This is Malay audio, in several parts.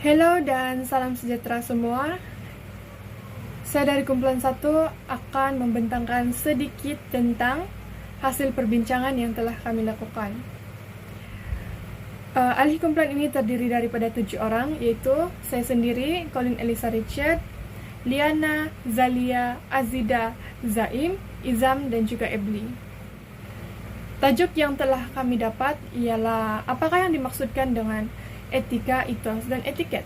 Hello dan salam sejahtera semua. Saya dari kumpulan 1 akan membentangkan sedikit tentang hasil perbincangan yang telah kami lakukan. Ahli kumpulan ini terdiri daripada 7 orang, yaitu saya sendiri, Colin Elisa Richard, Liana, Zalia, Azida, Zaim, Izam, dan juga Ebli. Tajuk yang telah kami dapat ialah apakah yang dimaksudkan dengan etika, etos, dan etiket,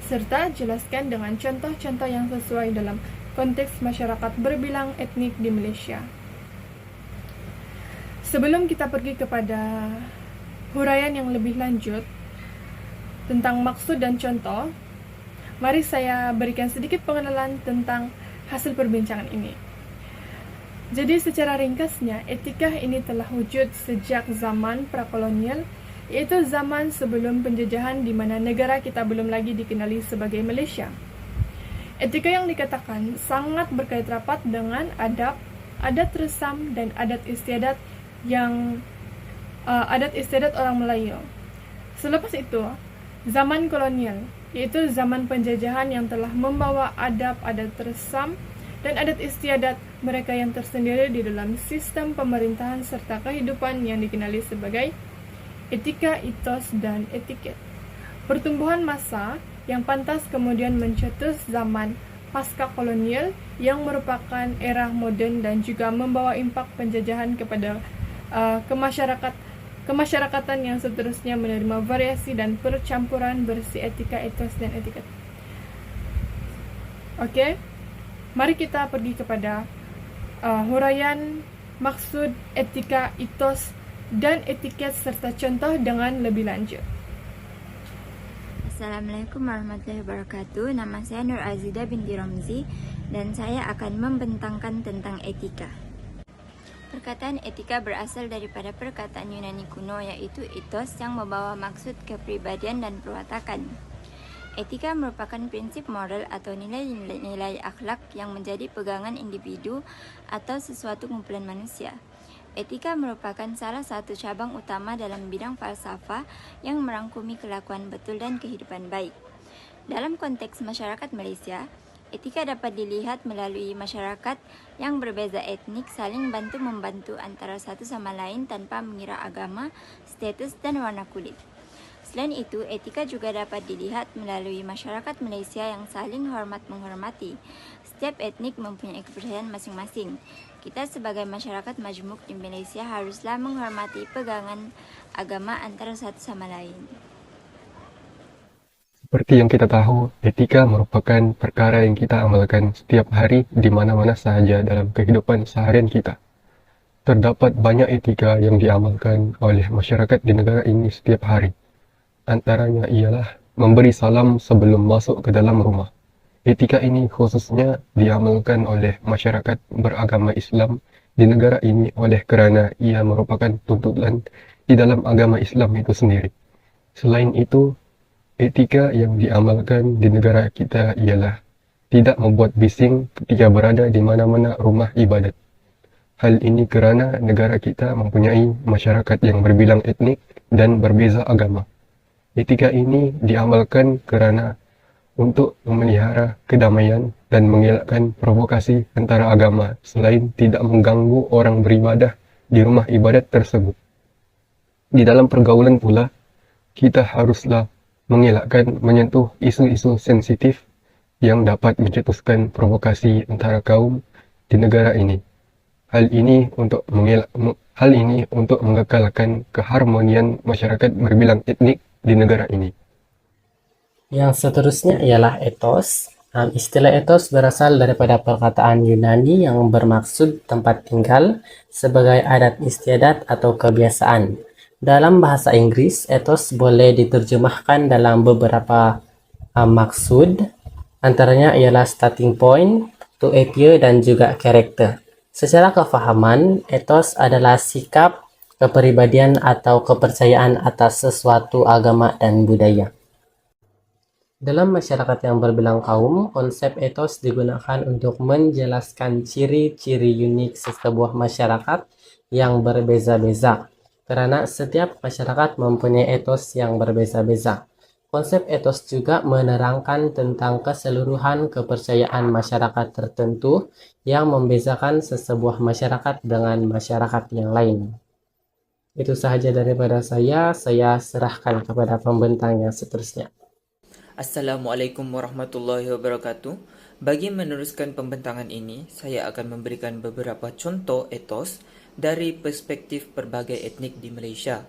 serta jelaskan dengan contoh-contoh yang sesuai dalam konteks masyarakat berbilang etnik di Malaysia. Sebelum kita pergi kepada huraian yang lebih lanjut tentang maksud dan contoh, mari saya berikan sedikit pengenalan tentang hasil perbincangan ini. Jadi secara ringkasnya, etika ini telah wujud sejak zaman prakolonial, yaitu zaman sebelum penjajahan di mana negara kita belum lagi dikenali sebagai Malaysia. Etika yang dikatakan sangat berkait rapat dengan adab, adat resam, dan adat istiadat orang Melayu. Selepas itu, zaman kolonial, yaitu zaman penjajahan yang telah membawa adab, adat resam, dan adat istiadat mereka yang tersendiri di dalam sistem pemerintahan serta kehidupan yang dikenali sebagai etika, etos, dan etiket. Pertumbuhan massa yang pantas kemudian mencetus zaman pasca kolonial yang merupakan era moden dan juga membawa impak penjajahan kepada kemasyarakatan yang seterusnya menerima variasi dan percampuran bersih etika, etos, dan etiket. Oke, mari kita pergi kepada huraian maksud etika, etos, dan etiket serta contoh dengan lebih lanjut. Assalamualaikum warahmatullahi wabarakatuh. Nama saya Nur Azida binti Ramzi dan saya akan membentangkan tentang etika. Perkataan etika berasal daripada perkataan Yunani kuno, yaitu ethos, yang membawa maksud kepribadian dan perwatakan. Etika merupakan prinsip moral atau nilai-nilai akhlak yang menjadi pegangan individu atau sesuatu kumpulan manusia. Etika merupakan salah satu cabang utama dalam bidang falsafah yang merangkumi kelakuan betul dan kehidupan baik. Dalam konteks masyarakat Malaysia, etika dapat dilihat melalui masyarakat yang berbeza etnik saling bantu-membantu antara satu sama lain tanpa mengira agama, status, dan warna kulit. Selain itu, etika juga dapat dilihat melalui masyarakat Malaysia yang saling hormat-menghormati. Setiap etnik mempunyai kepercayaan masing-masing. Kita sebagai masyarakat majmuk di Malaysia haruslah menghormati pegangan agama antara satu sama lain. Seperti yang kita tahu, etika merupakan perkara yang kita amalkan setiap hari di mana-mana sahaja dalam kehidupan seharian kita. Terdapat banyak etika yang diamalkan oleh masyarakat di negara ini setiap hari. Antaranya ialah memberi salam sebelum masuk ke dalam rumah. Etika ini khususnya diamalkan oleh masyarakat beragama Islam di negara ini oleh kerana ia merupakan tuntutan di dalam agama Islam itu sendiri. Selain itu, etika yang diamalkan di negara kita ialah tidak membuat bising ketika berada di mana-mana rumah ibadat. Hal ini kerana negara kita mempunyai masyarakat yang berbilang etnik dan berbeza agama. Etika ini diamalkan kerana untuk memelihara kedamaian dan mengelakkan provokasi antara agama selain tidak mengganggu orang beribadah di rumah ibadat tersebut. Di dalam pergaulan pula, kita haruslah mengelakkan menyentuh isu-isu sensitif yang dapat mencetuskan provokasi antara kaum di negara ini. Hal ini untuk mengekalkan keharmonian masyarakat berbilang etnik di negara ini. Yang seterusnya ialah etos. Istilah etos berasal daripada perkataan Yunani yang bermaksud tempat tinggal sebagai adat istiadat atau kebiasaan. Dalam bahasa Inggris, etos boleh diterjemahkan dalam beberapa maksud. Antaranya ialah starting point, to appear, dan juga karakter. Secara kefahaman, etos adalah sikap, kepribadian atau kepercayaan atas sesuatu agama dan budaya. Dalam masyarakat yang berbilang kaum, konsep etos digunakan untuk menjelaskan ciri-ciri unik sebuah masyarakat yang berbeza-beza. Karena setiap masyarakat mempunyai etos yang berbeza-beza. Konsep etos juga menerangkan tentang keseluruhan kepercayaan masyarakat tertentu yang membezakan sesebuah masyarakat dengan masyarakat yang lain. Itu sahaja daripada saya serahkan kepada pembentang yang seterusnya. Assalamualaikum warahmatullahi wabarakatuh. Bagi meneruskan pembentangan ini, saya akan memberikan beberapa contoh etos dari perspektif pelbagai etnik di Malaysia.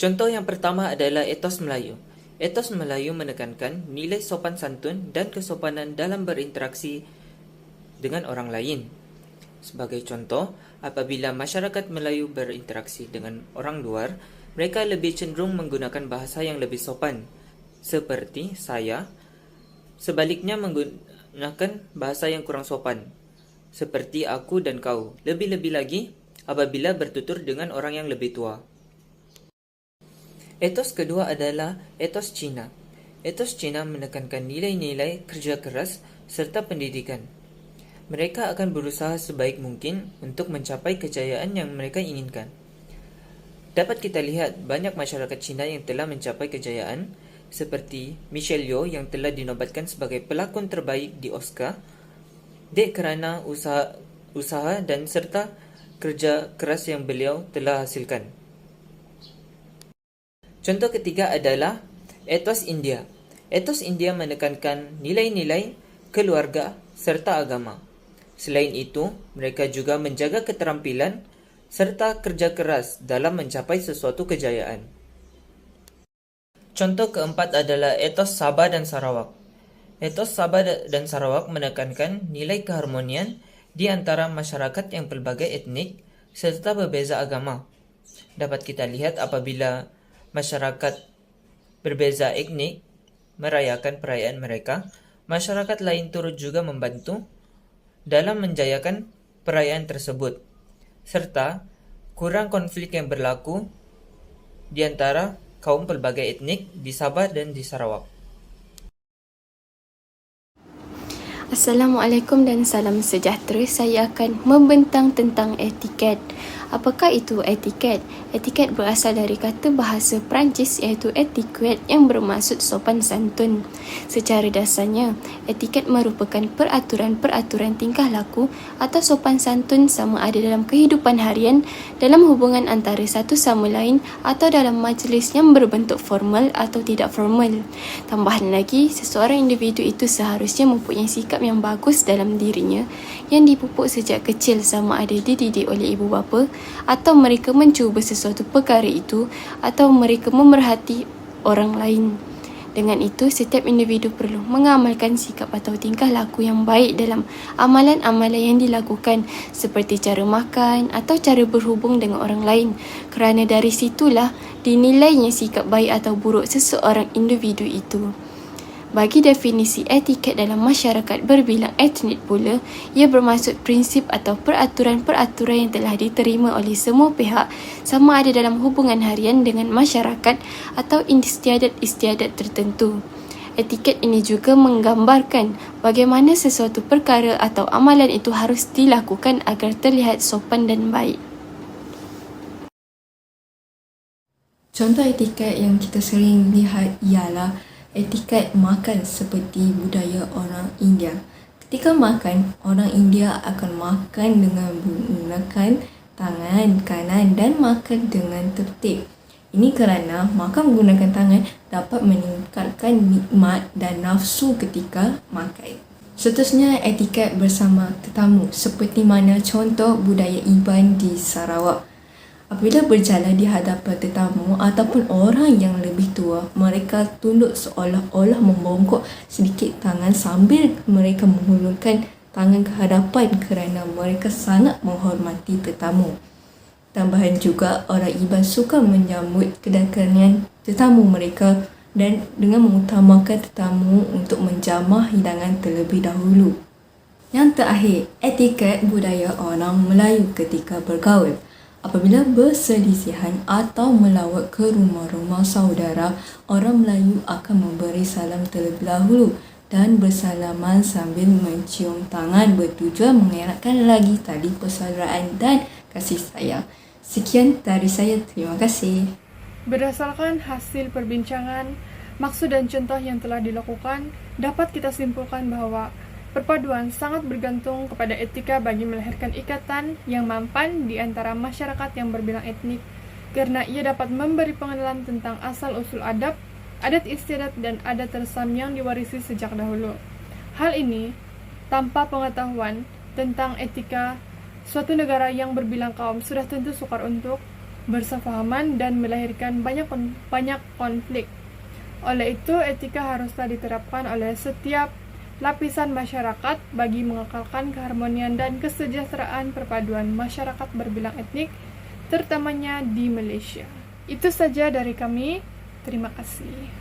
Contoh yang pertama adalah etos Melayu. Etos Melayu menekankan nilai sopan santun dan kesopanan dalam berinteraksi dengan orang lain. Sebagai contoh, apabila masyarakat Melayu berinteraksi dengan orang luar, mereka lebih cenderung menggunakan bahasa yang lebih sopan, seperti saya. Sebaliknya menggunakan bahasa yang kurang sopan, seperti aku dan kau. Lebih-lebih lagi apabila bertutur dengan orang yang lebih tua. Etos kedua adalah etos Cina. Etos Cina menekankan nilai-nilai kerja keras serta pendidikan. Mereka akan berusaha sebaik mungkin untuk mencapai kejayaan yang mereka inginkan. Dapat kita lihat banyak masyarakat Cina yang telah mencapai kejayaan, seperti Michelle Yeoh yang telah dinobatkan sebagai pelakon terbaik di Oscar, kerana usaha dan serta kerja keras yang beliau telah hasilkan. Contoh ketiga adalah etos India. Etos India menekankan nilai-nilai keluarga serta agama. Selain itu, mereka juga menjaga keterampilan serta kerja keras dalam mencapai sesuatu kejayaan. Contoh keempat adalah etos Sabah dan Sarawak. Etos Sabah dan Sarawak menekankan nilai keharmonian di antara masyarakat yang pelbagai etnik serta berbeza agama. Dapat kita lihat apabila masyarakat berbeza etnik merayakan perayaan mereka, masyarakat lain turut juga membantu dalam menjayakan perayaan tersebut, serta kurang konflik yang berlaku di antara kaum pelbagai etnik di Sabah dan di Sarawak. Assalamualaikum dan salam sejahtera. Saya akan membentang tentang etiket. Apakah itu etiket? Etiket berasal dari kata bahasa Perancis iaitu etiquette yang bermaksud sopan santun. Secara dasarnya, etiket merupakan peraturan-peraturan tingkah laku atau sopan santun sama ada dalam kehidupan harian, dalam hubungan antara satu sama lain atau dalam majlis yang berbentuk formal atau tidak formal. Tambahan lagi, seseorang individu itu seharusnya mempunyai sikap yang bagus dalam dirinya yang dipupuk sejak kecil sama ada dididik oleh ibu bapa atau mereka mencuba sesuatu perkara itu atau mereka memerhati orang lain. Dengan itu, setiap individu perlu mengamalkan sikap atau tingkah laku yang baik dalam amalan-amalan yang dilakukan seperti cara makan atau cara berhubung dengan orang lain, kerana dari situlah dinilainya sikap baik atau buruk seseorang individu itu. Bagi definisi etiket dalam masyarakat berbilang etnik pula, ia bermaksud prinsip atau peraturan-peraturan yang telah diterima oleh semua pihak sama ada dalam hubungan harian dengan masyarakat atau istiadat-istiadat tertentu. Etiket ini juga menggambarkan bagaimana sesuatu perkara atau amalan itu harus dilakukan agar terlihat sopan dan baik. Contoh etiket yang kita sering lihat ialah etiket makan seperti budaya orang India. Ketika makan, orang India akan makan dengan menggunakan tangan kanan dan makan dengan tertib. Ini kerana makan menggunakan tangan dapat meningkatkan nikmat dan nafsu ketika makan. Seterusnya, etiket bersama tetamu seperti mana contoh budaya Iban di Sarawak. Apabila berjalan di hadapan tetamu ataupun orang yang lebih tua, mereka tunduk seolah-olah membongkok sedikit tangan sambil mereka menghulurkan tangan ke hadapan kerana mereka sangat menghormati tetamu. Tambahan juga, orang Iban suka menyambut kedatangan tetamu mereka dan dengan mengutamakan tetamu untuk menjamah hidangan terlebih dahulu. Yang terakhir, etiket budaya orang Melayu ketika bergaul. Apabila berselisihan atau melawat ke rumah-rumah saudara, orang Melayu akan memberi salam terlebih dahulu dan bersalaman sambil mencium tangan bertujuan mengeratkan lagi tali persaudaraan dan kasih sayang. Sekian dari saya. Terima kasih. Berdasarkan hasil perbincangan, maksud dan contoh yang telah dilakukan, dapat kita simpulkan bahwa perpaduan sangat bergantung kepada etika bagi melahirkan ikatan yang mampan di antara masyarakat yang berbilang etnik, karena ia dapat memberi pengenalan tentang asal-usul adab, adat istiadat, dan adat tersam yang diwarisi sejak dahulu. Hal ini, tanpa pengetahuan tentang etika, suatu negara yang berbilang kaum sudah tentu sukar untuk bersefahaman dan melahirkan banyak konflik. Oleh itu, etika haruslah diterapkan oleh setiap lapisan masyarakat bagi mengekalkan keharmonian dan kesejahteraan perpaduan masyarakat berbilang etnik, terutamanya di Malaysia. Itu saja dari kami. Terima kasih.